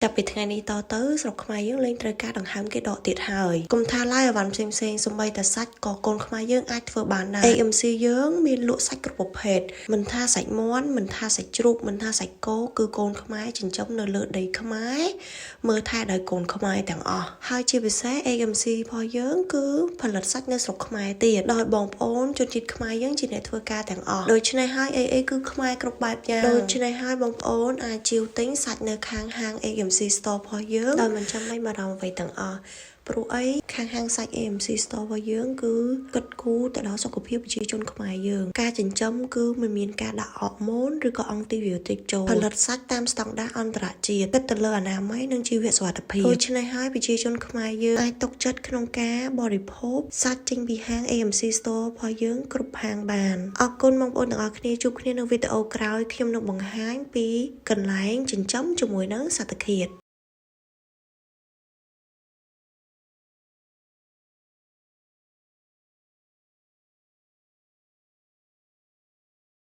ចាប់ពីថ្ងៃនេះតទៅស្រុកខ្មែរយើងលែងត្រូវការដង្ហើមគេដកទៀតហើយគុំថាឡាយអវ៉ាន់ផ្សេងៗសំបីតែសាច់ក៏កូនខ្មែរយើងអាចធ្វើបានដែរ AMC យើងមានលក់សាច់គ្រប់ប្រភេទមិនថាសាច់មាន់មិនថាសាច់ជ្រូកមិនថាសាច់គោគឺកូនខ្មែរចិញ្ចឹមនៅលើដីខ្មែរមើលថែដោយកូនខ្មែរទាំងអស់ហើយជាពិសេស AMC របស់យើងគឺផលិតសាច់នៅស្រុកខ្មែរទៀតដោយបងប្អូនជនជាតិខ្មែរយើងជាអ្នកធ្វើការទាំងអស់ដូច្នេះហើយ AA គឺខ្មែរគ្រប់បែបយ៉ាងដូច្នេះហើយបងប្អូនអាចជាវទិញសាច់នៅខាងហាង AMC Store របស់យើងដោយមិនចាំបាច់បារម្ភអ្វីទាំងអស់ព្រោះអីខាងហាងសាច់ AMC Store របស់យើងគឺគិតគូរទៅដល់សុខភាពប្រជាជនខ្មែរយើងការចិញ្ចឹមគឺមិនមានការដាក់អរម៉ូនឬក៏អង់ទីប៊ីយោទិកចូលផលិតសាច់តាមស្តង់ដារអន្តរជាតិគិតទៅលើអនាម័យនិងជីវសុវត្ថិភាពដូច្នេះហើយប្រជាជនខ្មែរយើងអាចទុកចិត្តក្នុងការបរិភោគសាច់ចេញពីហាង AMC Store របស់យើងគ្រប់ហាងបានអរគុណបងប្អូនទាំងអស់គ្នាជួបគ្នានៅវីដេអូក្រោយខ្ញុំនឹងបង្ហាញពីកន្លែងចិញ្ចឹមជាមួយនឹងសត្វតាឃាត